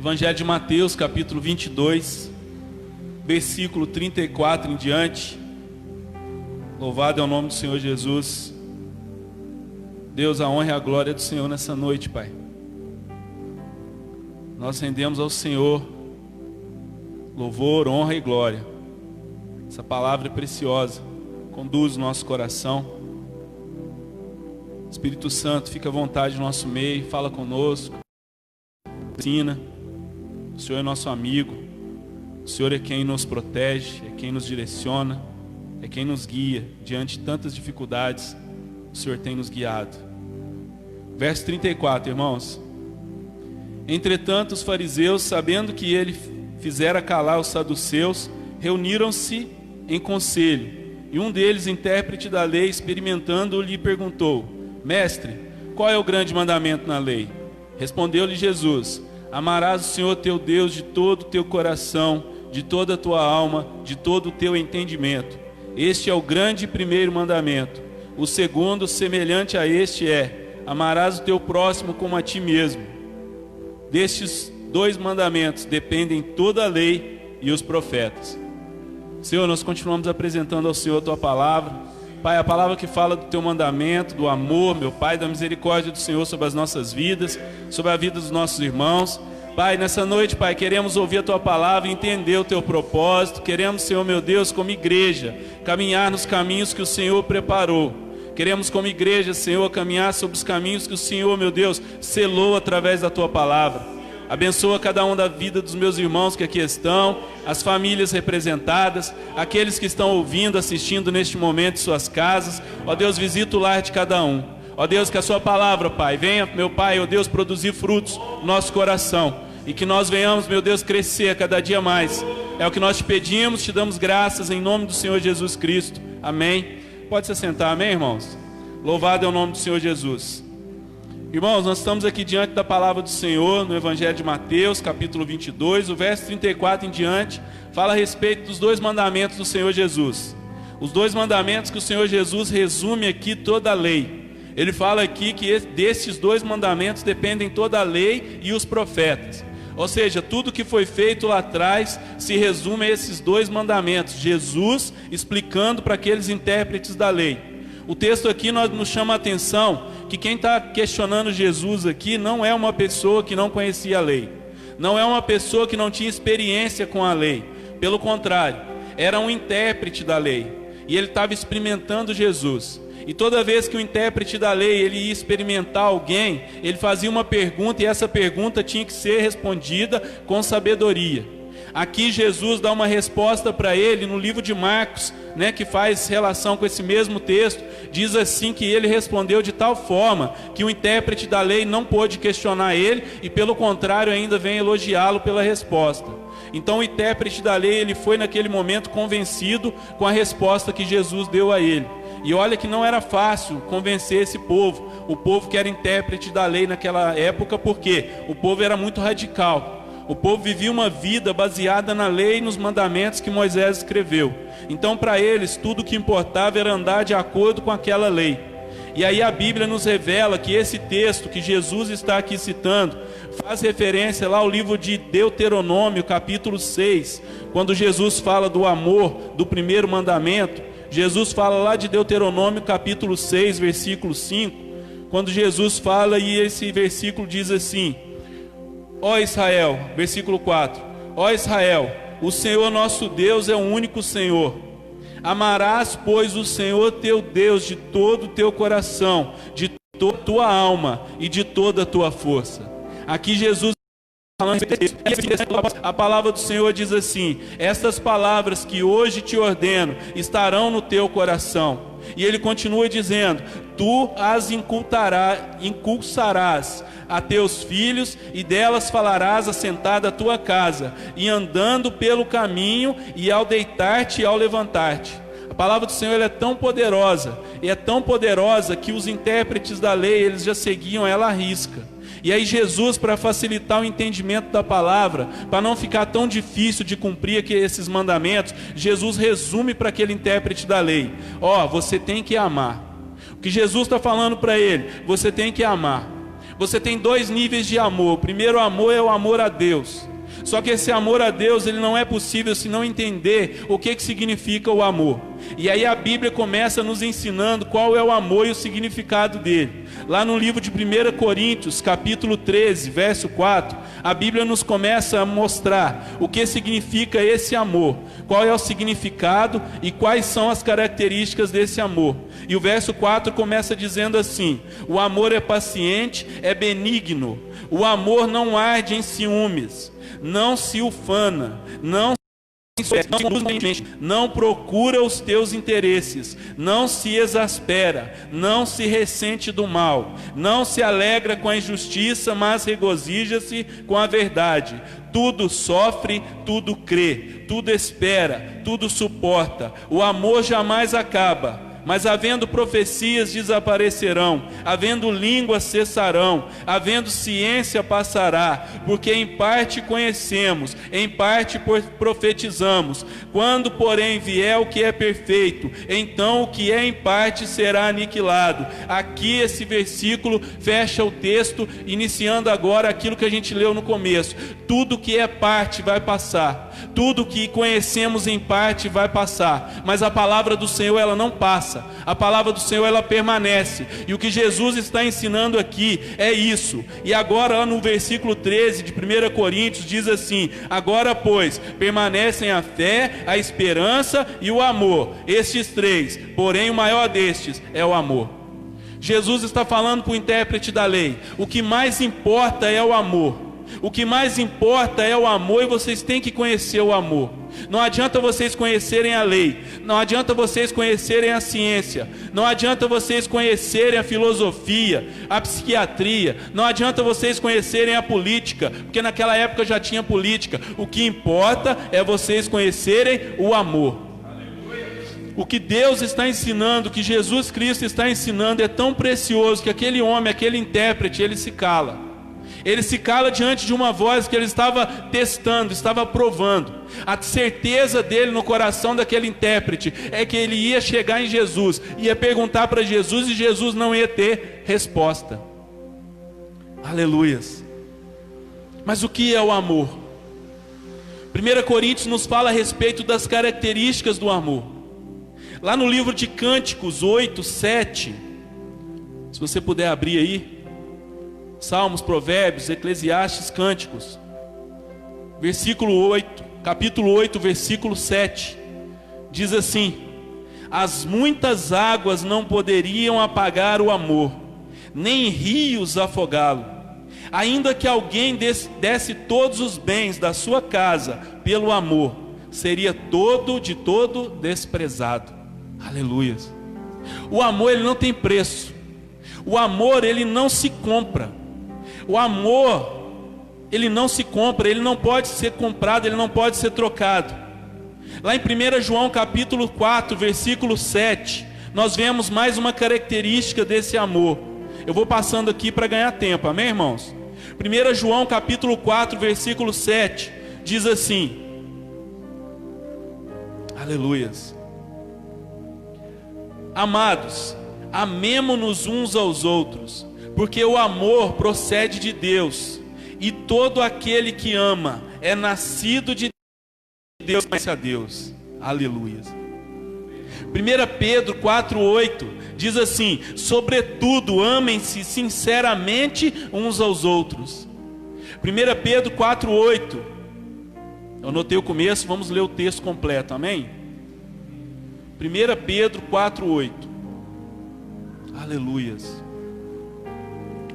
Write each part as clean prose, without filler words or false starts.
Evangelho de Mateus, capítulo 22, versículo 34 em diante. Louvado é o nome do Senhor Jesus. Deus, a honra e a glória do Senhor nessa noite, Pai. Nós rendemos ao Senhor louvor, honra e glória. Essa palavra é preciosa, conduz o nosso coração. Espírito Santo, fica à vontade no nosso meio, fala conosco, ensina. O Senhor é nosso amigo, o Senhor é quem nos protege, é quem nos direciona, é quem nos guia. Diante de tantas dificuldades, o Senhor tem nos guiado. Verso 34, irmãos. Entretanto, os fariseus, sabendo que ele fizera calar os saduceus, reuniram-se em conselho. E um deles, intérprete da lei, experimentando, lhe perguntou: Mestre, qual é o grande mandamento na lei? Respondeu-lhe Jesus: Amarás o Senhor teu Deus de todo o teu coração, de toda a tua alma, de todo o teu entendimento. Este é o grande e primeiro mandamento. O segundo, semelhante a este, é: amarás o teu próximo como a ti mesmo. Destes dois mandamentos dependem toda a lei e os profetas. Senhor, nós continuamos apresentando ao Senhor a tua palavra. Pai, a palavra que fala do teu mandamento, do amor, meu Pai, da misericórdia do Senhor sobre as nossas vidas, sobre a vida dos nossos irmãos. Pai, nessa noite, Pai, queremos ouvir a tua palavra e entender o teu propósito. Queremos, Senhor, meu Deus, como igreja, caminhar nos caminhos que o Senhor preparou. Queremos, como igreja, Senhor, caminhar sobre os caminhos que o Senhor, meu Deus, selou através da tua palavra. Abençoa cada um da vida dos meus irmãos que aqui estão, as famílias representadas, aqueles que estão ouvindo, assistindo neste momento em suas casas. Ó Deus, visita o lar de cada um. Ó Deus, que a sua palavra, Pai, venha, meu Pai, ó Deus, produzir frutos no nosso coração. E que nós venhamos, meu Deus, crescer a cada dia mais. É o que nós te pedimos, te damos graças em nome do Senhor Jesus Cristo. Amém. Pode se assentar, amém, irmãos? Louvado é o nome do Senhor Jesus. Irmãos, nós estamos aqui diante da palavra do Senhor, no Evangelho de Mateus, capítulo 22, o verso 34 em diante, fala a respeito dos dois mandamentos do Senhor Jesus. Os dois mandamentos que o Senhor Jesus resume aqui toda a lei. Ele fala aqui que desses dois mandamentos dependem toda a lei e os profetas. Ou seja, tudo que foi feito lá atrás se resume a esses dois mandamentos. Jesus explicando para aqueles intérpretes da lei. O texto aqui nos chama a atenção que quem está questionando Jesus aqui não é uma pessoa que não conhecia a lei. Não é uma pessoa que não tinha experiência com a lei. Pelo contrário, era um intérprete da lei. E ele estava experimentando Jesus. E toda vez que o intérprete da lei ele ia experimentar alguém, ele fazia uma pergunta e essa pergunta tinha que ser respondida com sabedoria. Aqui Jesus dá uma resposta para ele no livro de Marcos, que faz relação com esse mesmo texto. Diz assim que ele respondeu de tal forma que o intérprete da lei não pôde questionar ele e pelo contrário ainda vem elogiá-lo pela resposta. Então o intérprete da lei ele foi naquele momento convencido com a resposta que Jesus deu a ele. E olha que não era fácil convencer esse povo, o povo que era intérprete da lei naquela época, porque o povo era muito radical. O povo vivia uma vida baseada na lei e nos mandamentos que Moisés escreveu. Então para eles tudo o que importava era andar de acordo com aquela lei. E aí a Bíblia nos revela que esse texto que Jesus está aqui citando faz referência lá ao livro de Deuteronômio, capítulo 6, quando Jesus fala do amor, do primeiro mandamento. Jesus fala lá de Deuteronômio, capítulo 6, versículo 5, quando Jesus fala e esse versículo diz assim: Ó Israel, versículo 4, ó Israel, o Senhor nosso Deus é o único Senhor. Amarás, pois, o Senhor teu Deus de todo o teu coração, de toda a tua alma e de toda a tua força. Aqui Jesus a palavra do Senhor diz assim: estas palavras que hoje te ordeno estarão no teu coração. E ele continua dizendo: tu as inculcarás a teus filhos, e delas falarás assentada a tua casa, e andando pelo caminho, e ao deitar-te e ao levantar-te. A palavra do Senhor é tão poderosa, e é tão poderosa que os intérpretes da lei eles já seguiam ela à risca. E aí Jesus, para facilitar o entendimento da palavra, para não ficar tão difícil de cumprir esses mandamentos, Jesus resume para aquele intérprete da lei: ó, você tem que amar. O que Jesus está falando para ele: você tem que amar. Você tem dois níveis de amor. O primeiro amor é o amor a Deus. Só que esse amor a Deus, ele não é possível se não entender o que significa o amor. E aí a Bíblia começa nos ensinando qual é o amor e o significado dele. Lá no livro de 1 Coríntios, capítulo 13, verso 4, a Bíblia nos começa a mostrar o que significa esse amor, qual é o significado e quais são as características desse amor. E o verso 4 começa dizendo assim: o amor é paciente, é benigno, o amor não arde em ciúmes, não se ufana, não procura os teus interesses, não se exaspera, não se ressente do mal, não se alegra com a injustiça, mas regozija-se com a verdade. Tudo sofre, tudo crê, tudo espera, tudo suporta. O amor jamais acaba. Mas havendo profecias desaparecerão, havendo línguas cessarão, havendo ciência passará, porque em parte conhecemos, em parte profetizamos. Quando, porém, vier o que é perfeito, então o que é em parte será aniquilado. Aqui esse versículo fecha o texto, iniciando agora aquilo que a gente leu no começo. Tudo que é parte vai passar, tudo que conhecemos em parte vai passar, mas a palavra do Senhor, ela não passa. A palavra do Senhor, ela permanece. E o que Jesus está ensinando aqui é isso. E agora lá no versículo 13 de 1 Coríntios diz assim: agora pois permanecem a fé, a esperança e o amor, estes três, porém o maior destes é o amor. Jesus está falando para o intérprete da lei: o que mais importa é o amor. O que mais importa é o amor, e vocês têm que conhecer o amor. Não adianta vocês conhecerem a lei, não adianta vocês conhecerem a ciência, não adianta vocês conhecerem a filosofia, a psiquiatria, não adianta vocês conhecerem a política, porque naquela época já tinha política. O que importa é vocês conhecerem o amor. O que Deus está ensinando, o que Jesus Cristo está ensinando é tão precioso que aquele homem, aquele intérprete, ele se cala. Ele se cala diante de uma voz que ele estava testando, estava provando. A certeza dele no coração daquele intérprete é que ele ia chegar em Jesus, ia perguntar para Jesus e Jesus não ia ter resposta. Aleluias. Mas o que é o amor? 1 Coríntios nos fala a respeito das características do amor. Lá no livro de Cânticos 8, 7, se você puder abrir aí, Salmos, Provérbios, Eclesiastes, Cânticos, versículo 8, capítulo 8, versículo 7, diz assim: as muitas águas não poderiam apagar o amor, nem rios afogá-lo. Ainda que alguém desse todos os bens da sua casa pelo amor, seria de todo desprezado. Aleluias. O amor, ele não tem preço. O amor, ele não se compra. O amor, ele não se compra, ele não pode ser comprado, ele não pode ser trocado. Lá em 1 João capítulo 4, versículo 7, nós vemos mais uma característica desse amor. Eu vou passando aqui para ganhar tempo, amém, irmãos? 1 João capítulo 4, versículo 7, diz assim: aleluias. Amados, amemo-nos uns aos outros, porque o amor procede de Deus, e todo aquele que ama é nascido de Deus, conhece a Deus. Aleluia. 1 Pedro 4,8 diz assim: sobretudo amem-se sinceramente uns aos outros. 1 Pedro 4,8, eu anotei o começo, vamos ler o texto completo, amém? 1 Pedro 4,8. Aleluias.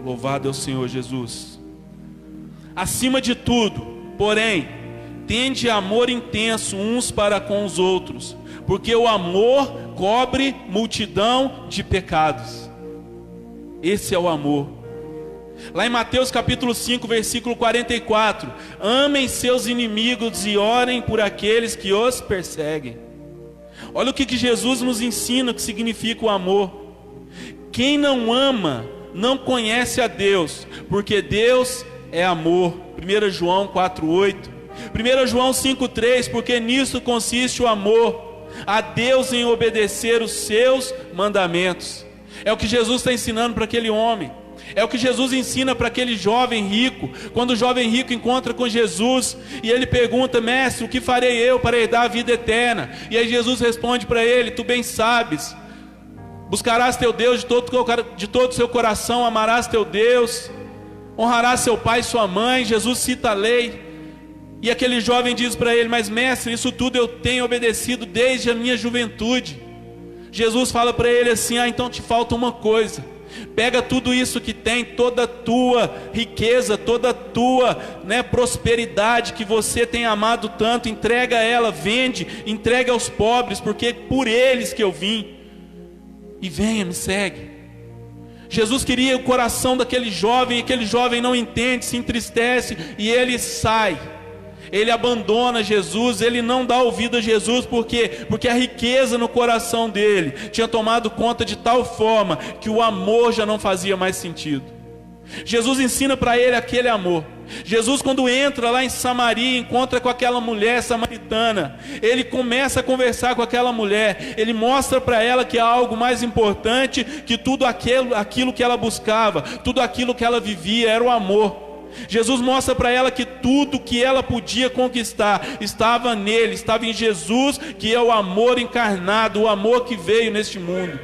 Louvado é o Senhor Jesus. Acima de tudo, porém, tende amor intenso uns para com os outros, porque o amor cobre multidão de pecados. Esse é o amor. Lá em Mateus capítulo 5, versículo 44, amem seus inimigos e orem por aqueles que os perseguem. Olha o que Jesus nos ensina, o que significa o amor. Quem não ama não conhece a Deus, porque Deus é amor. 1 João 4,8. 1 João 5,3, porque nisso consiste o amor, a Deus em obedecer os seus mandamentos. É o que Jesus está ensinando para aquele homem. É o que Jesus ensina para aquele jovem rico. Quando o jovem rico encontra com Jesus e ele pergunta: mestre, o que farei eu para herdar a vida eterna? E aí Jesus responde para ele: tu bem sabes, buscarás teu Deus de todo o seu coração, amarás teu Deus, honrarás seu pai e sua mãe. Jesus cita a lei. E aquele jovem diz para ele: mas mestre, isso tudo eu tenho obedecido desde a minha juventude. Jesus fala para ele assim: então te falta uma coisa. Pega tudo isso que tem, toda a tua riqueza, toda a tua prosperidade que você tem amado tanto, entrega ela, vende, entrega aos pobres, porque é por eles que eu vim. E venha, me segue. Jesus queria o coração daquele jovem, e aquele jovem não entende, se entristece, e ele sai. Ele abandona Jesus, ele não dá ouvido a Jesus, porque a riqueza no coração dele tinha tomado conta de tal forma que o amor já não fazia mais sentido. Jesus ensina para ele aquele amor. Jesus, quando entra lá em Samaria, encontra com aquela mulher samaritana, ele começa a conversar com aquela mulher, ele mostra para ela que há algo mais importante que tudo aquilo que ela buscava, tudo aquilo que ela vivia, era o amor. Jesus mostra para ela que tudo que ela podia conquistar estava nele, estava em Jesus, que é o amor encarnado, o amor que veio neste mundo.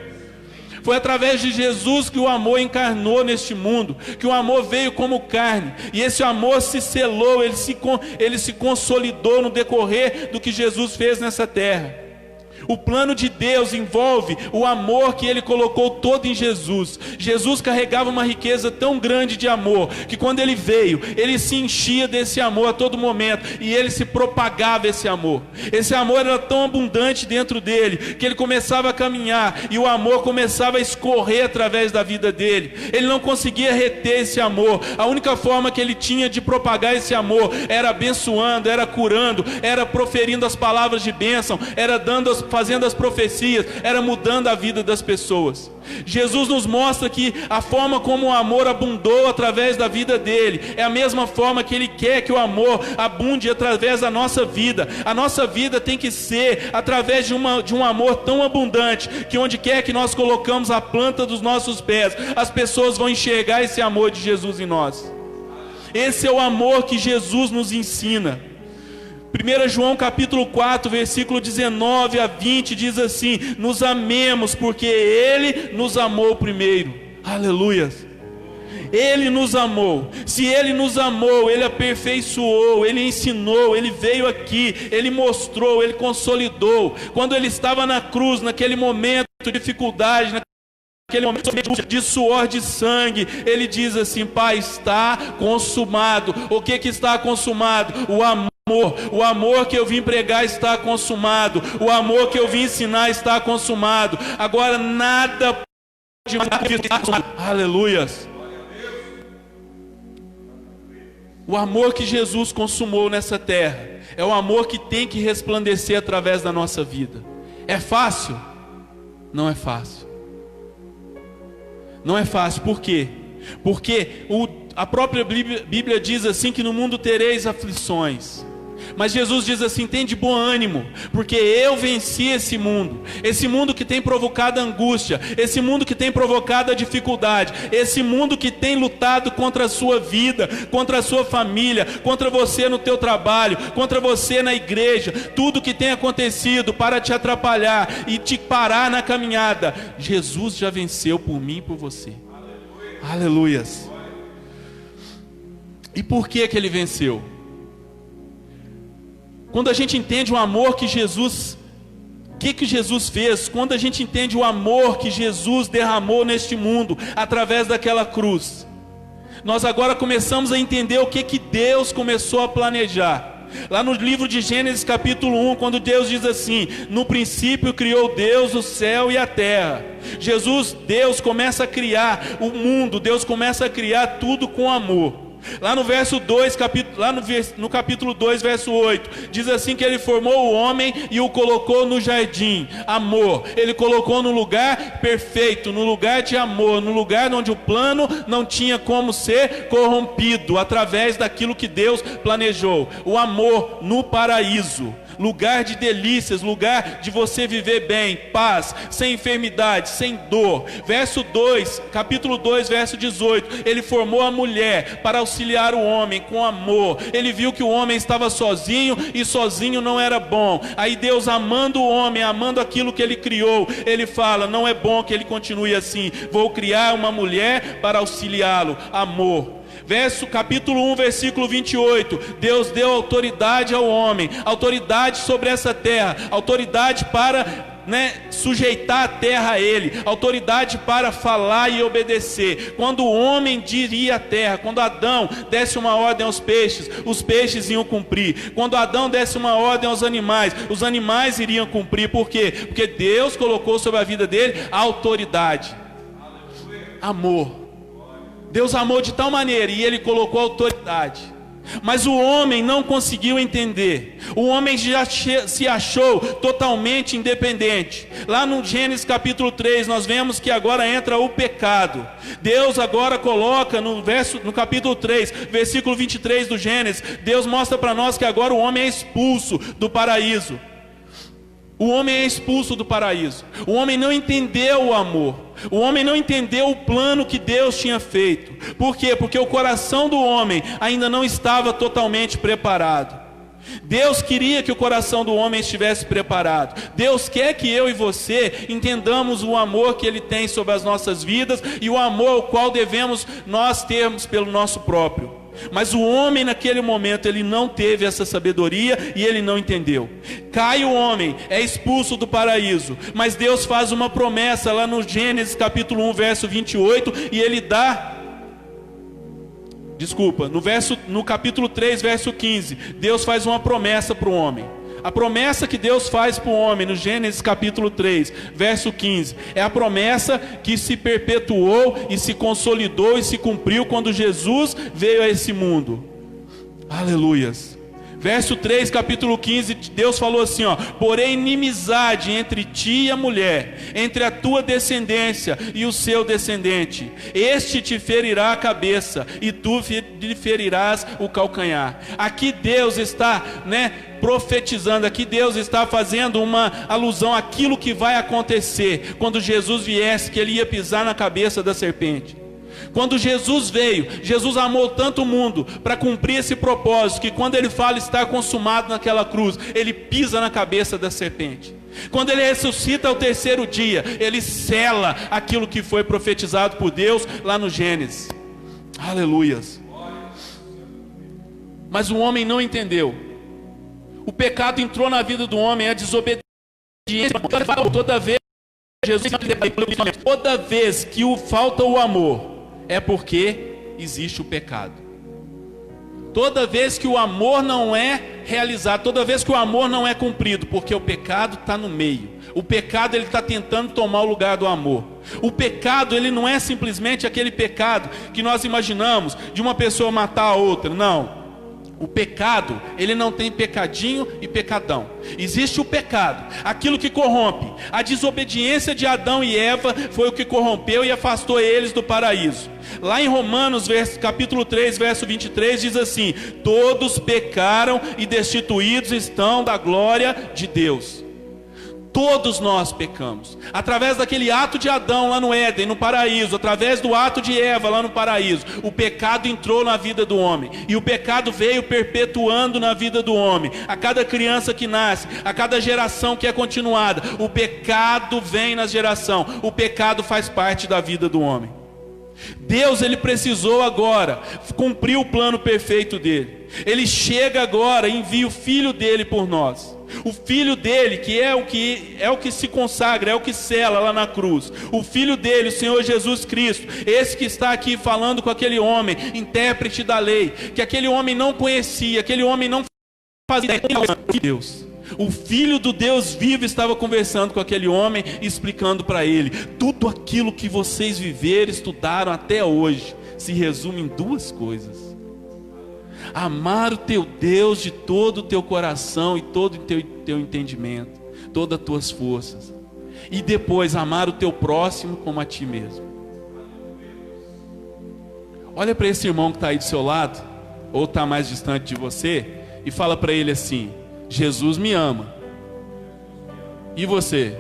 Foi através de Jesus que o amor encarnou neste mundo, que o amor veio como carne, e esse amor se selou, ele se consolidou no decorrer do que Jesus fez nessa terra. O plano de Deus envolve o amor que Ele colocou todo em Jesus. Jesus carregava uma riqueza tão grande de amor, que quando Ele veio, Ele se enchia desse amor a todo momento, e Ele se propagava esse amor. Esse amor era tão abundante dentro dele, que Ele começava a caminhar, e o amor começava a escorrer através da vida dele. Ele não conseguia reter esse amor. A única forma que Ele tinha de propagar esse amor era abençoando, era curando, era proferindo as palavras de bênção, era fazendo as profecias, era mudando a vida das pessoas. Jesus nos mostra que a forma como o amor abundou através da vida dele é a mesma forma que Ele quer que o amor abunde através da nossa vida. A nossa vida tem que ser através de um amor tão abundante, que onde quer que nós colocamos a planta dos nossos pés, as pessoas vão enxergar esse amor de Jesus em nós. Esse é o amor que Jesus nos ensina. 1 João capítulo 4, versículo 19 a 20 diz assim: nos amemos porque Ele nos amou primeiro. Aleluias. Ele nos amou. Se Ele nos amou, Ele aperfeiçoou, Ele ensinou, Ele veio aqui, Ele mostrou, Ele consolidou. Quando Ele estava na cruz, naquele momento de dificuldade, naquele momento de suor de sangue, Ele diz assim: Pai, está consumado. O que está consumado? O amor. O amor que eu vim pregar está consumado. O amor que eu vim ensinar está consumado. Agora nada pode mais consumado. Aleluias. O amor que Jesus consumou nessa terra é o amor que tem que resplandecer através da nossa vida. É fácil? Não é fácil. Não é fácil. Por quê? Porque a própria Bíblia diz assim que no mundo tereis aflições. Mas Jesus diz assim: tem de bom ânimo, porque eu venci esse mundo que tem provocado angústia, esse mundo que tem provocado a dificuldade, esse mundo que tem lutado contra a sua vida, contra a sua família, contra você no teu trabalho, contra você na igreja, tudo que tem acontecido para te atrapalhar e te parar na caminhada, Jesus já venceu por mim e por você. Aleluias. E por que Ele venceu? Quando a gente entende o amor que Jesus, o que Jesus fez, quando a gente entende o amor que Jesus derramou neste mundo, através daquela cruz, nós agora começamos a entender o que Deus começou a planejar. Lá no livro de Gênesis capítulo 1, quando Deus diz assim: no princípio criou Deus o céu e a terra. Deus começa a criar o mundo, Deus começa a criar tudo com amor. Lá no verso 2, no capítulo 2, verso 8, diz assim que Ele formou o homem e o colocou no jardim. Amor. Ele colocou no lugar perfeito, no lugar de amor, no lugar onde o plano não tinha como ser corrompido, através daquilo que Deus planejou. O amor no paraíso. lugar de delícias, lugar de você viver bem, paz, sem enfermidade, sem dor. Verso 2, capítulo 2, verso 18, ele formou a mulher para auxiliar o homem com amor. Ele viu que o homem estava sozinho e sozinho não era bom. Aí Deus, amando o homem, amando aquilo que ele criou, ele fala: não é bom que ele continue assim, vou criar uma mulher para auxiliá-lo. Amor. Capítulo 1, versículo 28, Deus deu autoridade ao homem, autoridade sobre essa terra, autoridade para sujeitar a terra a ele, autoridade para falar e obedecer. Quando o homem diria a terra, quando Adão desse uma ordem aos peixes, os peixes iam cumprir. Quando Adão desse uma ordem aos animais, os animais iriam cumprir. Por quê? Porque Deus colocou sobre a vida dele a autoridade. Amor. Deus amou de tal maneira e ele colocou autoridade. Mas o homem não conseguiu entender. O homem já se achou totalmente independente. Lá no Gênesis capítulo 3, nós vemos que agora entra o pecado. Deus agora coloca no capítulo 3, versículo 23 do Gênesis, Deus mostra para nós que agora o homem é expulso do paraíso. O homem é expulso do paraíso. O homem não entendeu o amor. O homem não entendeu o plano que Deus tinha feito. Por quê? Porque o coração do homem ainda não estava totalmente preparado. Deus queria que o coração do homem estivesse preparado. Deus quer que eu e você entendamos o amor que Ele tem sobre as nossas vidas e o amor o qual devemos nós termos pelo nosso próprio. Mas o homem naquele momento, ele não teve essa sabedoria e ele não entendeu. Cai o homem, é expulso do paraíso. Mas Deus faz uma promessa lá no Gênesis capítulo 1, verso 28, e ele dá... no capítulo 3, verso 15, Deus faz uma promessa para o homem. A promessa que Deus faz para o homem no Gênesis capítulo 3, verso 15, é a promessa que se perpetuou e se consolidou e se cumpriu quando Jesus veio a esse mundo. Aleluias. Verso 3, capítulo 15, Deus falou assim, porém inimizade entre ti e a mulher, entre a tua descendência e o seu descendente. Este te ferirá a cabeça e tu lhe ferirás o calcanhar. Aqui Deus está, profetizando, aqui Deus está fazendo uma alusão àquilo que vai acontecer quando Jesus viesse, que ele ia pisar na cabeça da serpente. Quando Jesus veio, Jesus amou tanto o mundo para cumprir esse propósito, que quando ele fala está consumado naquela cruz, ele pisa na cabeça da serpente. Quando ele ressuscita ao terceiro dia, ele sela aquilo que foi profetizado por Deus lá no Gênesis. Aleluias. Mas o homem não entendeu. O pecado entrou na vida do homem, a desobediência. Toda vez que falta o amor, é porque existe o pecado. Toda vez que o amor não é realizado, toda vez que o amor não é cumprido, porque o pecado está no meio. O pecado, ele está tentando tomar o lugar do amor. O pecado, ele não é simplesmente aquele pecado que nós imaginamos de uma pessoa matar a outra, não. O pecado, ele não tem pecadinho e pecadão. Existe o pecado, aquilo que corrompe. A desobediência de Adão e Eva foi o que corrompeu e afastou eles do paraíso. Lá em Romanos, capítulo 3, verso 23, diz assim: todos pecaram e destituídos estão da glória de Deus. Todos nós pecamos, através daquele ato de Adão lá no Éden, no paraíso, através do ato de Eva lá no paraíso, o pecado entrou na vida do homem, e o pecado veio perpetuando na vida do homem. A cada criança que nasce, a cada geração que é continuada, o pecado vem na geração, o pecado faz parte da vida do homem. Deus, ele precisou agora cumprir o plano perfeito dele. Ele chega agora e envia o Filho dele por nós. O Filho dele, que é o que se consagra, é o que sela lá na cruz. O Filho dele, o Senhor Jesus Cristo, esse que está aqui falando com aquele homem, intérprete da lei, que aquele homem não conhecia, aquele homem não fazia ideia de Deus. O Filho do Deus vivo estava conversando com aquele homem, explicando para ele: tudo aquilo que vocês viveram, estudaram até hoje, se resume em duas coisas: amar o teu Deus de todo o teu coração e todo o teu entendimento, todas as tuas forças, e depois amar o teu próximo como a ti mesmo. Olha para esse irmão que está aí do seu lado, ou está mais distante de você, e fala para ele assim: Jesus me ama. E você?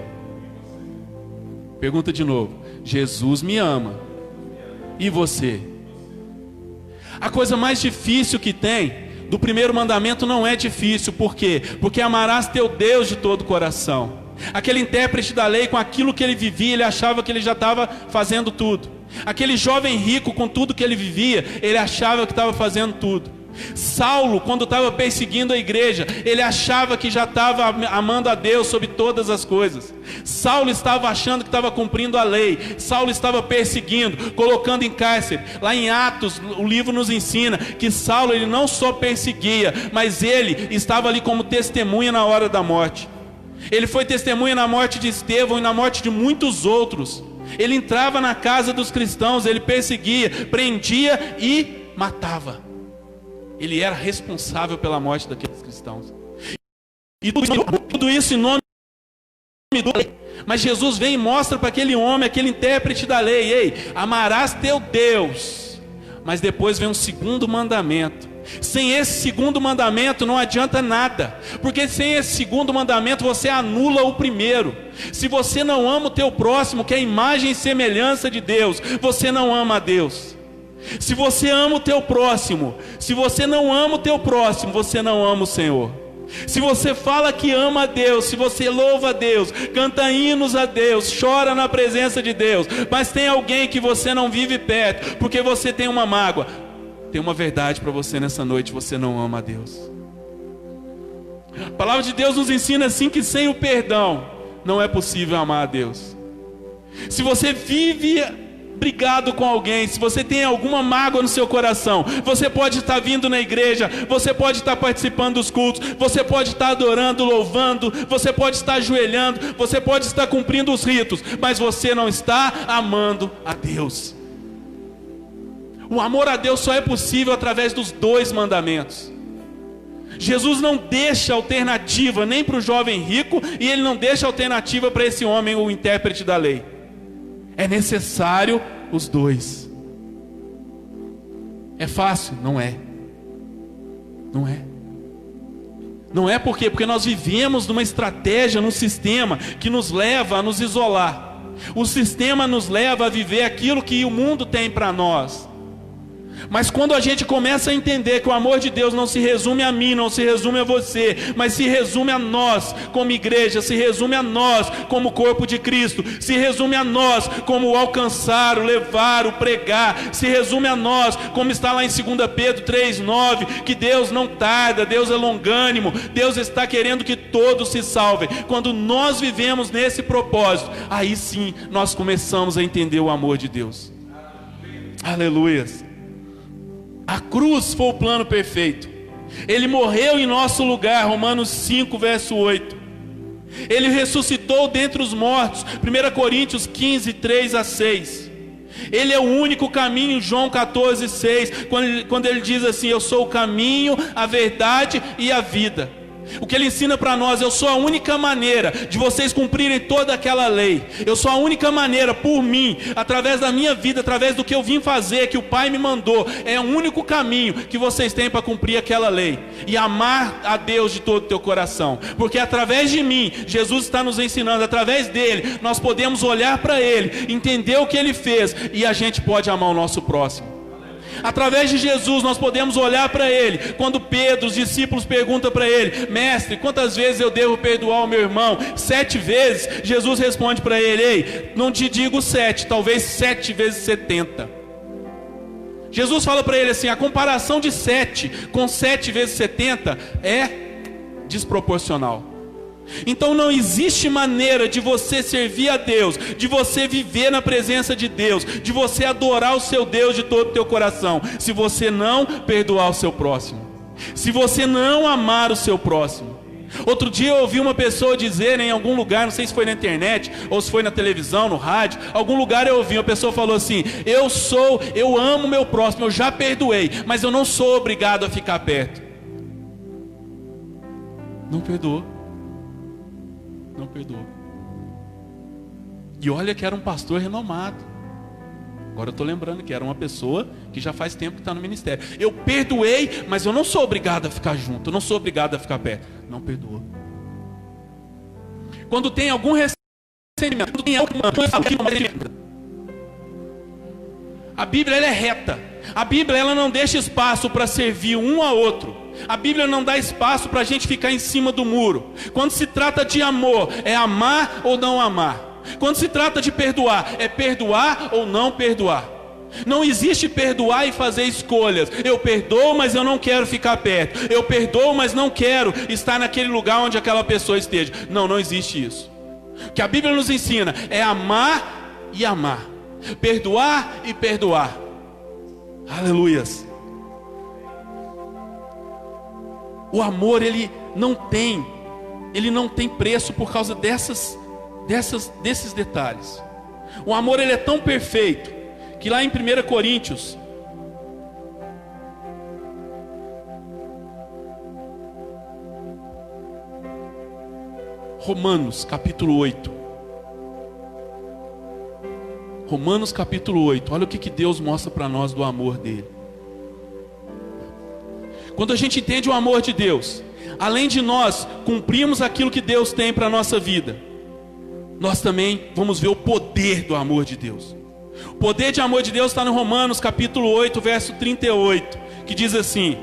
Pergunta de novo. Jesus me ama. E você? A coisa mais difícil que tem do primeiro mandamento não é difícil. Por quê? Porque amarás teu Deus de todo o coração. Aquele intérprete da lei, com aquilo que ele vivia, ele achava que ele já estava fazendo tudo. Aquele jovem rico, com tudo que ele vivia, ele achava que estava fazendo tudo. Saulo, quando estava perseguindo a igreja, ele achava que já estava amando a Deus sobre todas as coisas. Saulo estava achando que estava cumprindo a lei. Saulo estava perseguindo, colocando em cárcere. Lá em Atos, o livro nos ensina que Saulo, ele não só perseguia, mas ele estava ali como testemunha na hora da morte. Ele foi testemunha na morte de Estevão e na morte de muitos outros. Ele entrava na casa dos cristãos, ele perseguia, prendia e matava. Ele era responsável pela morte daqueles cristãos. E tudo isso em nome da lei. Mas Jesus vem e mostra para aquele homem, aquele intérprete da lei: ei, amarás teu Deus. Mas depois vem um segundo mandamento. Sem esse segundo mandamento não adianta nada, porque sem esse segundo mandamento você anula o primeiro. Se você não ama o teu próximo, que é a imagem e semelhança de Deus, você não ama a Deus. Se você ama o teu próximo, se você não ama o teu próximo, você não ama o Senhor. Se você fala que ama a Deus, se você louva a Deus, canta hinos a Deus, chora na presença de Deus, mas tem alguém que você não vive perto, porque você tem uma mágoa, tem uma verdade para você nessa noite: você não ama a Deus. A palavra de Deus nos ensina assim que sem o perdão não é possível amar a Deus. Se você vive brigado com alguém, se você tem alguma mágoa no seu coração, você pode estar vindo na igreja, você pode estar participando dos cultos, você pode estar adorando, louvando, você pode estar ajoelhando, você pode estar cumprindo os ritos, mas você não está amando a Deus. O amor a Deus só é possível através dos dois mandamentos. Jesus não deixa alternativa nem para o jovem rico, e ele não deixa alternativa para esse homem, o intérprete da lei. É necessário os dois. É fácil? Não é. Não é. Não é por quê? Porque nós vivemos numa estratégia, num sistema que nos leva a nos isolar. O sistema nos leva a viver aquilo que o mundo tem para nós. Mas quando a gente começa a entender que o amor de Deus não se resume a mim, não se resume a você, mas se resume a nós como igreja, se resume a nós como corpo de Cristo, se resume a nós como o alcançar, o levar, o pregar, se resume a nós, como está lá em 2 Pedro 3,9, que Deus não tarda, Deus é longânimo, Deus está querendo que todos se salvem. Quando nós vivemos nesse propósito, aí sim nós começamos a entender o amor de Deus. Aleluias. A cruz foi o plano perfeito. Ele morreu em nosso lugar, Romanos 5, verso 8. Ele ressuscitou dentre os mortos, 1 Coríntios 15, 3 a 6. Ele é o único caminho, João 14, 6, quando ele diz assim: eu sou o caminho, a verdade e a vida. O que ele ensina para nós: eu sou a única maneira de vocês cumprirem toda aquela lei. Eu sou a única maneira, por mim, através da minha vida, através do que eu vim fazer, que o Pai me mandou. É o único caminho que vocês têm para cumprir aquela lei e amar a Deus de todo o teu coração. Porque através de mim, Jesus está nos ensinando, através dele, nós podemos olhar para ele, entender o que ele fez, e a gente pode amar o nosso próximo. Através de Jesus nós podemos olhar para ele. Quando Pedro, os discípulos, perguntam para ele: mestre, quantas vezes eu devo perdoar o meu irmão? 7 vezes? Jesus responde para ele: ei, não te digo 7, talvez 7 vezes 70. Jesus fala para ele assim: a comparação de 7 com 7 vezes 70 é desproporcional. Então não existe maneira de você servir a Deus, de você viver na presença de Deus, de você adorar o seu Deus de todo o teu coração, se você não perdoar o seu próximo, se você não amar o seu próximo. Outro dia eu ouvi uma pessoa dizer em algum lugar, não sei se foi na internet ou se foi na televisão, no rádio, algum lugar eu ouvi, uma pessoa falou assim: eu amo o meu próximo, eu já perdoei, mas eu não sou obrigado a ficar perto. Não perdoou. Não perdoou. E olha que era um pastor renomado. Agora eu estou lembrando que era uma pessoa que já faz tempo que está no ministério. Eu perdoei, mas eu não sou obrigado a ficar junto, eu não sou obrigado a ficar perto. Não perdoou. Quando tem algum ressentimento, quando tem alguma coisa, a Bíblia ela é reta. A Bíblia ela não deixa espaço para servir um ao outro. A Bíblia não dá espaço para a gente ficar em cima do muro. Quando se trata de amor, é amar ou não amar. Quando se trata de perdoar, é perdoar ou não perdoar. Não existe perdoar e fazer escolhas. Eu perdoo, mas eu não quero ficar perto. Eu perdoo, mas não quero estar naquele lugar onde aquela pessoa esteja. Não, não existe isso. O que a Bíblia nos ensina é amar e amar. Perdoar e perdoar. Aleluias. O amor, ele não tem preço por causa desses detalhes. O amor, ele é tão perfeito que lá em 1 Coríntios, Romanos capítulo 8, olha o que Deus mostra para nós do amor dele. Quando a gente entende o amor de Deus, além de nós cumprirmos aquilo que Deus tem para a nossa vida, nós também vamos ver o poder do amor de Deus. O poder de amor de Deus está no Romanos capítulo 8, verso 38, que diz assim: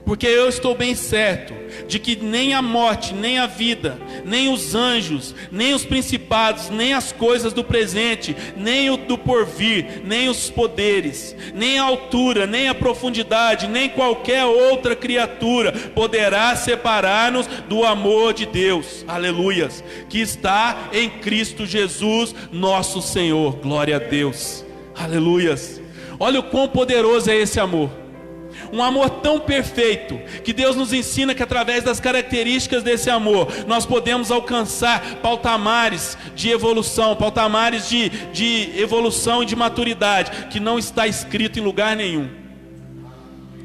porque eu estou bem certo de que nem a morte, nem a vida, nem os anjos, nem os principados, nem as coisas do presente, nem o do porvir, nem os poderes, nem a altura, nem a profundidade, nem qualquer outra criatura poderá separar-nos do amor de Deus, aleluias, que está em Cristo Jesus, nosso Senhor. Glória a Deus, aleluias. Olha o quão poderoso é esse amor. Um amor tão perfeito, que Deus nos ensina que através das características desse amor, nós podemos alcançar patamares de evolução, patamares de evolução e de maturidade, que não está escrito em lugar nenhum.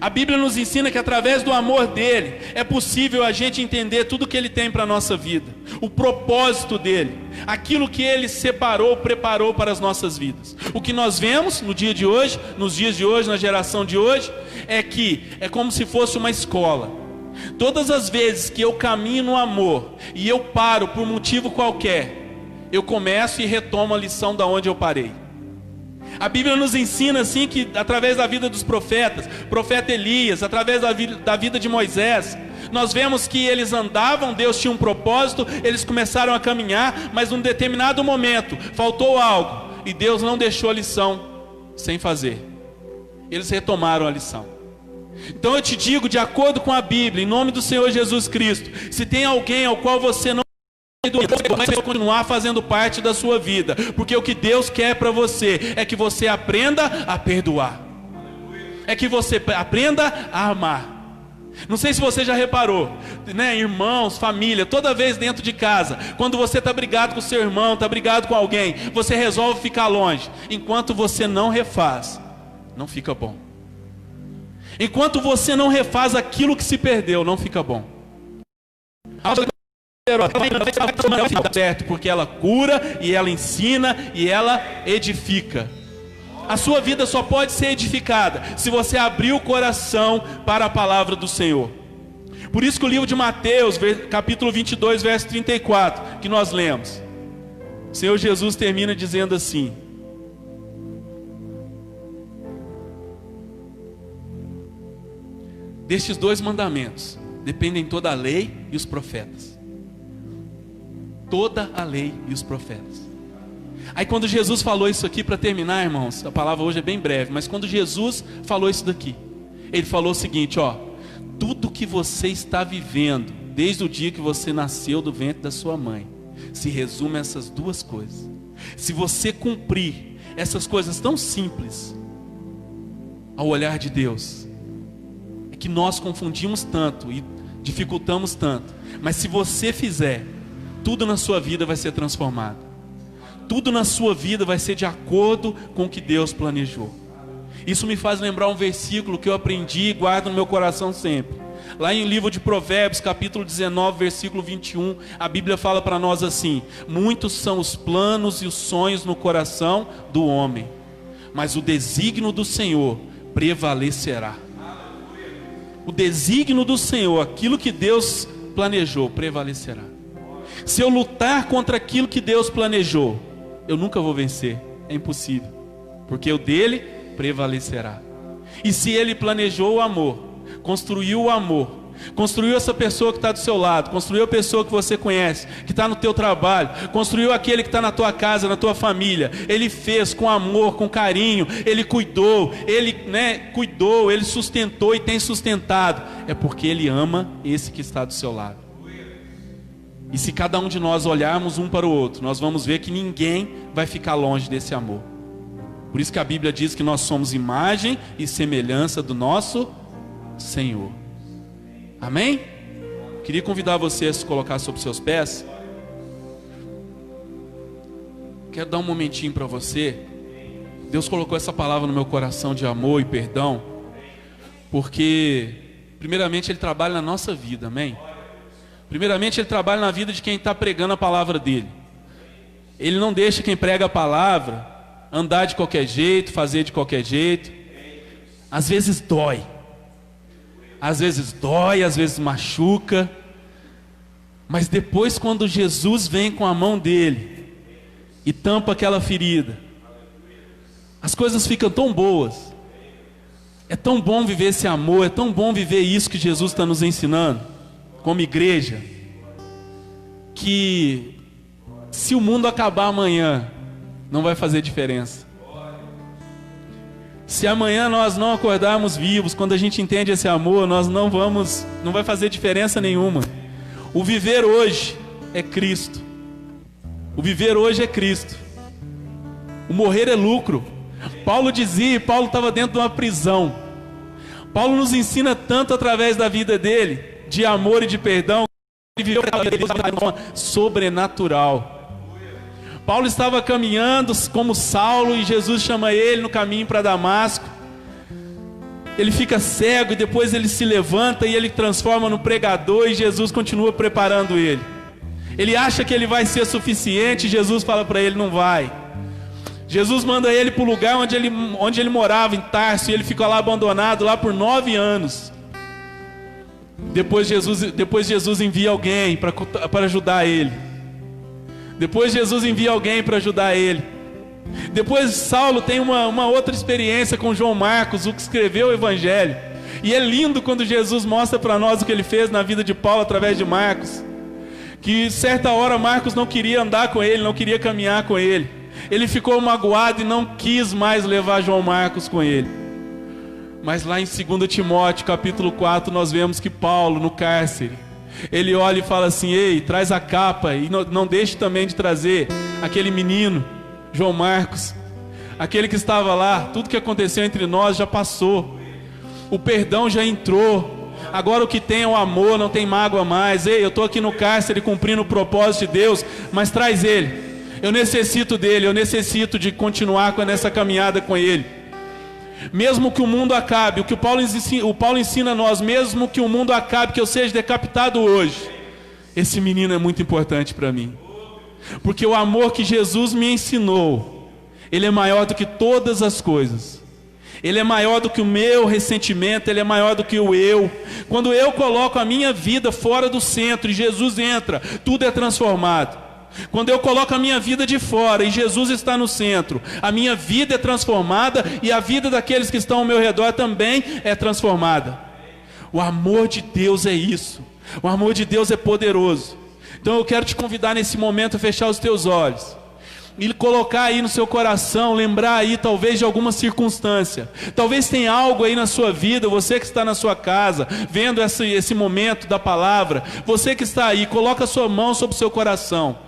A Bíblia nos ensina que através do amor dele, é possível a gente entender tudo que ele tem para a nossa vida, o propósito dele, aquilo que ele separou, preparou para as nossas vidas. O que nós vemos no dia de hoje, nos dias de hoje, na geração de hoje, é que é como se fosse uma escola. Todas as vezes que eu caminho no amor e eu paro por motivo qualquer, eu começo e retomo a lição da onde eu parei. A Bíblia nos ensina assim que através da vida dos profetas, profeta Elias, através da vida de Moisés, nós vemos que eles andavam, Deus tinha um propósito, eles começaram a caminhar, mas num determinado momento faltou algo e Deus não deixou a lição sem fazer. Eles retomaram a lição. Então eu te digo, de acordo com a Bíblia, em nome do Senhor Jesus Cristo, se tem alguém ao qual você não vai continuar fazendo parte da sua vida, porque o que Deus quer para você é que você aprenda a perdoar, é que você aprenda a amar. Não sei se você já reparou, né, irmãos, família, toda vez dentro de casa, quando você está brigado com seu irmão, está brigado com alguém, você resolve ficar longe. Enquanto você não refaz, não fica bom. Enquanto você não refaz aquilo que se perdeu, não fica bom. Certo, porque ela cura e ela ensina e ela edifica. A sua vida só pode ser edificada se você abrir o coração para a palavra do Senhor. Por isso que o livro de Mateus, capítulo 22, verso 34, que nós lemos, o Senhor Jesus termina dizendo assim: destes dois mandamentos dependem toda a lei e os profetas. Toda a lei e os profetas. Aí quando Jesus falou isso aqui, para terminar, irmãos, a palavra hoje é bem breve, mas quando Jesus falou isso daqui, ele falou o seguinte, ó: tudo que você está vivendo, desde o dia que você nasceu do ventre da sua mãe, se resume a essas duas coisas. Se você cumprir essas coisas tão simples, ao olhar de Deus, é que nós confundimos tanto e dificultamos tanto, mas se você fizer, tudo na sua vida vai ser transformado. Tudo na sua vida vai ser de acordo com o que Deus planejou. Isso me faz lembrar um versículo que eu aprendi e guardo no meu coração sempre. Lá em livro de Provérbios, capítulo 19, versículo 21, a Bíblia fala para nós assim: muitos são os planos e os sonhos no coração do homem, mas o desígnio do Senhor prevalecerá. O desígnio do Senhor, aquilo que Deus planejou, prevalecerá. Se eu lutar contra aquilo que Deus planejou, eu nunca vou vencer, é impossível, porque o dele prevalecerá. E se ele planejou o amor, construiu o amor, construiu essa pessoa que está do seu lado, construiu a pessoa que você conhece, que está no teu trabalho, construiu aquele que está na tua casa, na tua família, ele fez com amor, com carinho, ele cuidou, ele sustentou e tem sustentado, é porque ele ama esse que está do seu lado. E se cada um de nós olharmos um para o outro, nós vamos ver que ninguém vai ficar longe desse amor. Por isso que a Bíblia diz que nós somos imagem e semelhança do nosso Senhor. Amém? Queria convidar você a se colocar sobre seus pés. Quero dar um momentinho para você. Deus colocou essa palavra no meu coração de amor e perdão, porque primeiramente Ele trabalha na nossa vida, amém? Primeiramente Ele trabalha na vida de quem está pregando a palavra dEle. Ele não deixa quem prega a palavra andar de qualquer jeito, fazer de qualquer jeito. Às vezes dói, às vezes machuca, mas depois, quando Jesus vem com a mão dele e tampa aquela ferida, as coisas ficam tão boas. É tão bom viver esse amor, é tão bom viver isso que Jesus está nos ensinando como igreja, que se o mundo acabar amanhã, não vai fazer diferença. Se amanhã nós não acordarmos vivos, quando a gente entende esse amor, não vai fazer diferença nenhuma. O viver hoje é Cristo. O viver hoje é Cristo. O morrer é lucro. Paulo estava dentro de uma prisão. Paulo nos ensina tanto através da vida dele, de amor e de perdão, ele viveu de uma forma sobrenatural. Paulo estava caminhando como Saulo e Jesus chama ele no caminho para Damasco. Ele fica cego e depois ele se levanta e ele transforma no pregador, e Jesus continua preparando ele. Ele acha que ele vai ser suficiente, e Jesus fala para ele: não vai. Jesus manda ele para o lugar onde ele morava, em Tarso, e ele ficou lá abandonado lá por 9 anos. Depois Jesus envia alguém para ajudar ele. Depois Jesus envia alguém para ajudar ele. Depois Saulo tem uma outra experiência com João Marcos, o que escreveu o Evangelho. E é lindo quando Jesus mostra para nós o que ele fez na vida de Paulo através de Marcos. Que certa hora Marcos não queria andar com ele, não queria caminhar com ele. Ele ficou magoado e não quis mais levar João Marcos com ele. Mas lá em 2 Timóteo capítulo 4 nós vemos que Paulo, no cárcere, ele olha e fala assim: ei, traz a capa, e não deixe também de trazer aquele menino, João Marcos, aquele que estava lá. Tudo que aconteceu entre nós já passou, o perdão já entrou, agora o que tem é o amor, não tem mágoa mais. Ei, eu estou aqui no cárcere cumprindo o propósito de Deus, mas traz ele, eu necessito dele, eu necessito de continuar nessa caminhada com ele. Mesmo que o mundo acabe, o que o Paulo ensina a nós, mesmo que o mundo acabe, que eu seja decapitado hoje, esse menino é muito importante para mim, porque o amor que Jesus me ensinou, ele é maior do que todas as coisas. Ele é maior do que o meu ressentimento, ele é maior do que o eu. Quando eu coloco a minha vida fora do centro e Jesus entra, tudo é transformado. Quando eu coloco a minha vida de fora e Jesus está no centro, a minha vida é transformada e a vida daqueles que estão ao meu redor também é transformada. O amor de Deus é isso. O amor de Deus é poderoso. Então eu quero te convidar nesse momento a fechar os teus olhos e colocar aí no seu coração, lembrar aí talvez de alguma circunstância. Talvez tenha algo aí na sua vida, você que está na sua casa, vendo esse momento da palavra, você que está aí, coloca a sua mão sobre o seu coração.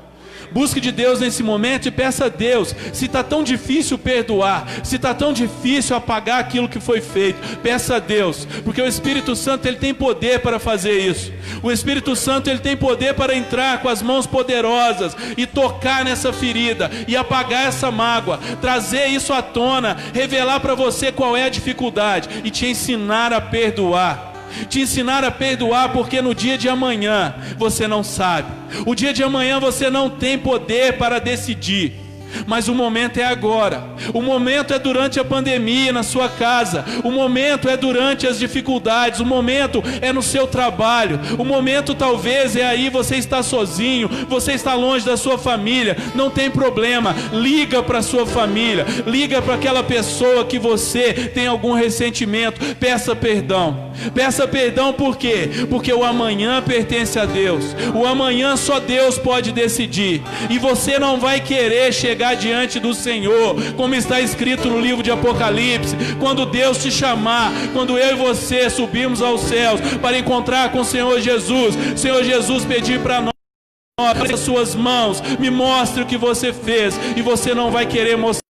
Busque de Deus nesse momento e peça a Deus. Se está tão difícil perdoar, se está tão difícil apagar aquilo que foi feito, peça a Deus, porque o Espírito Santo ele tem poder para fazer isso. O Espírito Santo ele tem poder para entrar com as mãos poderosas e tocar nessa ferida e apagar essa mágoa, trazer isso à tona, revelar para você qual é a dificuldade e te ensinar a perdoar. Te ensinar a perdoar, porque no dia de amanhã você não sabe. O dia de amanhã você não tem poder para decidir. Mas o momento é agora. O momento é durante a pandemia na sua casa. O momento é durante as dificuldades. O momento é no seu trabalho. O momento talvez é aí, você está sozinho, você está longe da sua família. Não tem problema. Liga para a sua família. Liga para aquela pessoa que você tem algum ressentimento. Peça perdão. Peça perdão por quê? Porque o amanhã pertence a Deus. O amanhã só Deus pode decidir. E você não vai querer chegar diante do Senhor, como está escrito no livro de Apocalipse, quando Deus te chamar, quando eu e você subirmos aos céus para encontrar com o Senhor Jesus pedir para nós, abra as suas mãos, me mostre o que você fez, e você não vai querer mostrar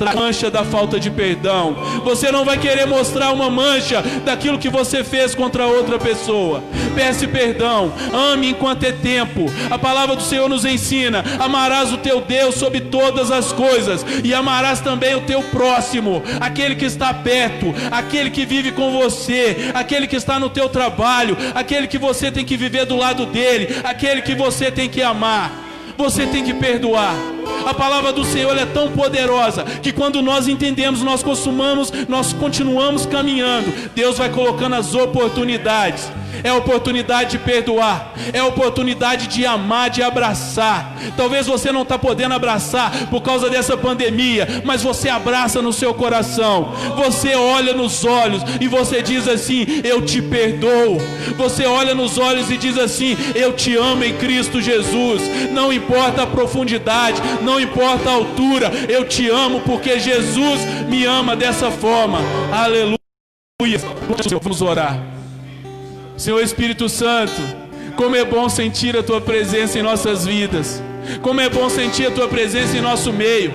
a mancha da falta de perdão. Você não vai querer mostrar uma mancha daquilo que você fez contra outra pessoa. Peça perdão, ame enquanto é tempo. A palavra do Senhor nos ensina: amarás o teu Deus sobre todas as coisas, e amarás também o teu próximo, aquele que está perto, aquele que vive com você, aquele que está no teu trabalho, aquele que você tem que viver do lado dele, aquele que você tem que amar. Você tem que perdoar. A palavra do Senhor é tão poderosa que quando nós entendemos, nós continuamos caminhando. Deus vai colocando as oportunidades. É a oportunidade de perdoar, é a oportunidade de amar, de abraçar. Talvez você não está podendo abraçar por causa dessa pandemia, mas você abraça no seu coração. Você olha nos olhos e você diz assim: eu te perdoo. Você olha nos olhos e diz assim: eu te amo em Cristo Jesus. Não importa a profundidade, não importa a altura, eu te amo porque Jesus me ama dessa forma. Aleluia. Vamos orar. Senhor Espírito Santo, como é bom sentir a Tua presença em nossas vidas. Como é bom sentir a Tua presença em nosso meio.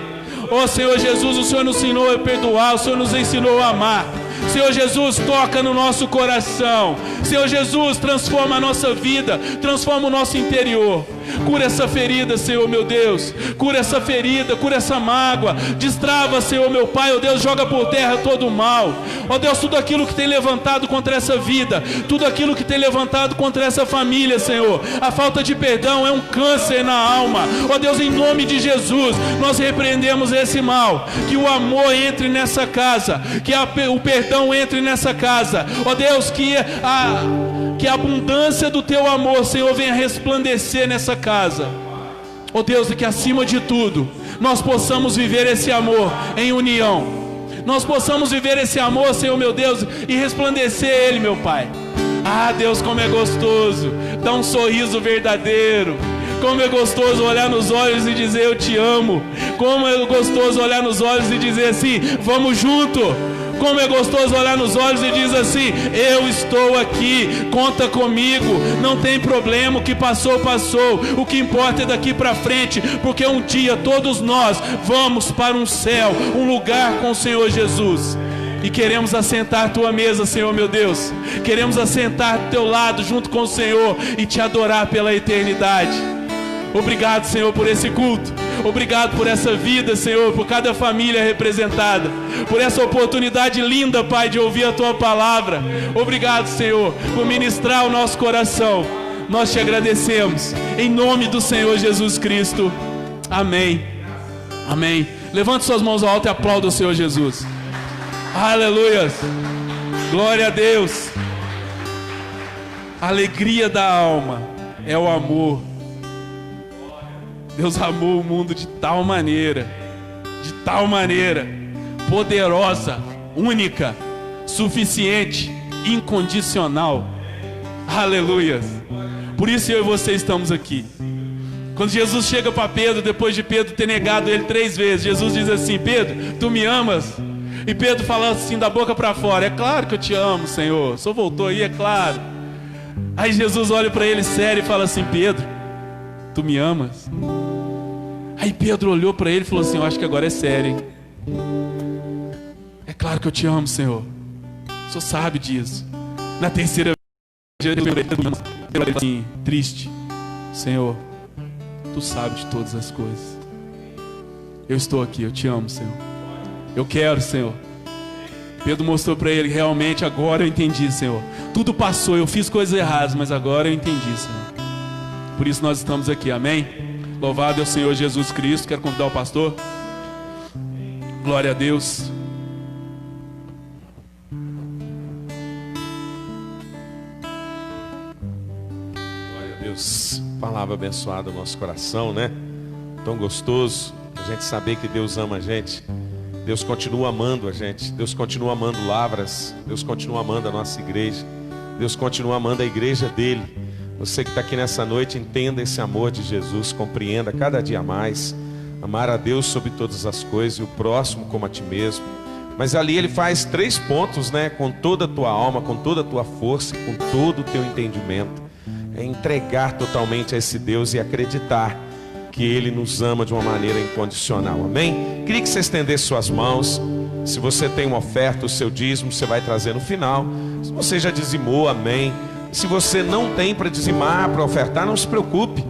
Oh Senhor Jesus, o Senhor nos ensinou a perdoar, o Senhor nos ensinou a amar. Senhor Jesus, toca no nosso coração. Senhor Jesus, transforma a nossa vida, transforma o nosso interior. Cura essa ferida, Senhor meu Deus. Cura essa ferida, cura essa mágoa. Destrava, Senhor meu Pai, oh Deus, joga por terra todo o mal. Oh Deus, tudo aquilo que tem levantado contra essa vida, tudo aquilo que tem levantado contra essa família, Senhor. A falta de perdão é um câncer na alma. Oh Deus, em nome de Jesus, nós repreendemos esse mal. Que o amor entre nessa casa, que o perdão entre nessa casa. Oh Deus, que a abundância do Teu amor, Senhor, venha resplandecer nessa casa. Oh Deus, e que acima de tudo nós possamos viver esse amor em união. Nós possamos viver esse amor, Senhor meu Deus, e resplandecer Ele, meu Pai. Ah Deus, como é gostoso dar um sorriso verdadeiro. Como é gostoso olhar nos olhos e dizer: eu te amo. Como é gostoso olhar nos olhos e dizer assim: vamos junto. Como é gostoso olhar nos olhos e dizer assim: eu estou aqui, conta comigo, não tem problema, o que passou, passou. O que importa é daqui para frente, porque um dia todos nós vamos para um céu, um lugar com o Senhor Jesus. E queremos assentar a Tua mesa, Senhor meu Deus. Queremos assentar do Teu lado junto com o Senhor e Te adorar pela eternidade. Obrigado, Senhor, por esse culto. Obrigado por essa vida, Senhor, por cada família representada, por essa oportunidade linda, Pai, de ouvir a Tua palavra. Obrigado, Senhor, por ministrar o nosso coração. Nós Te agradecemos, em nome do Senhor Jesus Cristo. Amém. Amém. Levante suas mãos ao alto e aplauda o Senhor Jesus. Aleluia. Glória a Deus. A alegria da alma é o amor. Deus amou o mundo de tal maneira, poderosa, única, suficiente, incondicional. Aleluia. Por isso eu e você estamos aqui. Quando Jesus chega para Pedro, depois de Pedro ter negado Ele 3 vezes, Jesus diz assim: Pedro, tu me amas? E Pedro fala assim da boca para fora: é claro que eu te amo, Senhor. O Senhor voltou aí, é claro. Aí Jesus olha para ele sério e fala assim: Pedro, tu me amas? Aí Pedro olhou para ele e falou assim: eu acho que agora é sério, hein? É claro que eu te amo, Senhor. O Senhor sabe disso. Na terceira vez, ele assim, triste: Senhor, tu sabes de todas as coisas. Eu estou aqui, eu te amo, Senhor. Eu quero, Senhor. Pedro mostrou para ele: realmente agora eu entendi, Senhor. Tudo passou, eu fiz coisas erradas, mas agora eu entendi, Senhor. Por isso nós estamos aqui, amém? Louvado é o Senhor Jesus Cristo. Quero convidar o pastor. Glória a Deus. Glória a Deus. Palavra abençoada no nosso coração, né? Tão gostoso a gente saber que Deus ama a gente. Deus continua amando a gente. Deus continua amando Lavras. Deus continua amando a nossa igreja. Deus continua amando a igreja dele. Você que está aqui nessa noite, entenda esse amor de Jesus, compreenda cada dia mais. Amar a Deus sobre todas as coisas e o próximo como a ti mesmo. Mas ali ele faz 3 pontos, né? Com toda a tua alma, com toda a tua força, com todo o teu entendimento. É entregar totalmente a esse Deus e acreditar que Ele nos ama de uma maneira incondicional, amém? Queria que você estendesse suas mãos. Se você tem uma oferta, o seu dízimo você vai trazer no final. Se você já dizimou, amém. Se você não tem para dizimar, para ofertar, não se preocupe,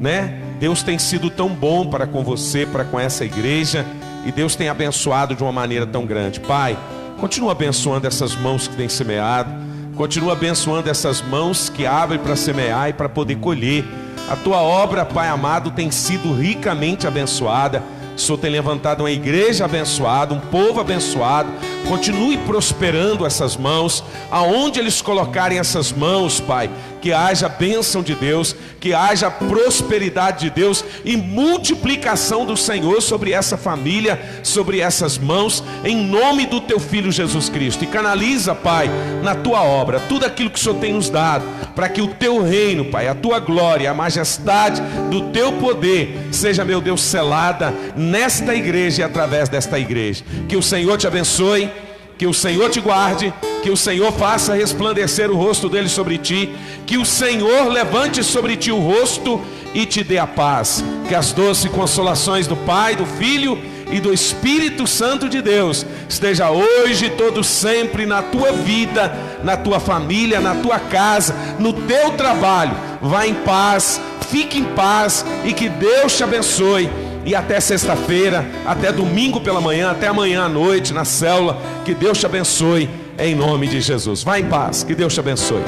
né? Deus tem sido tão bom para com você, para com essa igreja, e Deus tem abençoado de uma maneira tão grande. Pai, continua abençoando essas mãos que têm semeado, continua abençoando essas mãos que abrem para semear e para poder colher. A tua obra, Pai amado, tem sido ricamente abençoada. O Senhor tem levantado uma igreja abençoada, um povo abençoado. Continue prosperando essas mãos. Aonde eles colocarem essas mãos, Pai, que haja bênção de Deus, que haja prosperidade de Deus e multiplicação do Senhor sobre essa família, sobre essas mãos, em nome do teu Filho Jesus Cristo. E canaliza, Pai, na tua obra, tudo aquilo que o Senhor tem nos dado, para que o teu reino, Pai, a tua glória, a majestade do teu poder, seja, meu Deus, selada nesta igreja e através desta igreja. Que o Senhor te abençoe, que o Senhor te guarde, que o Senhor faça resplandecer o rosto dele sobre ti, que o Senhor levante sobre ti o rosto e te dê a paz. Que as doces consolações do Pai, do Filho e do Espírito Santo de Deus esteja hoje e todo sempre na tua vida, na tua família, na tua casa, no teu trabalho. Vá em paz, fique em paz e que Deus te abençoe. E até sexta-feira, até domingo pela manhã, até amanhã à noite na célula. Que Deus te abençoe em nome de Jesus. Vá em paz, que Deus te abençoe.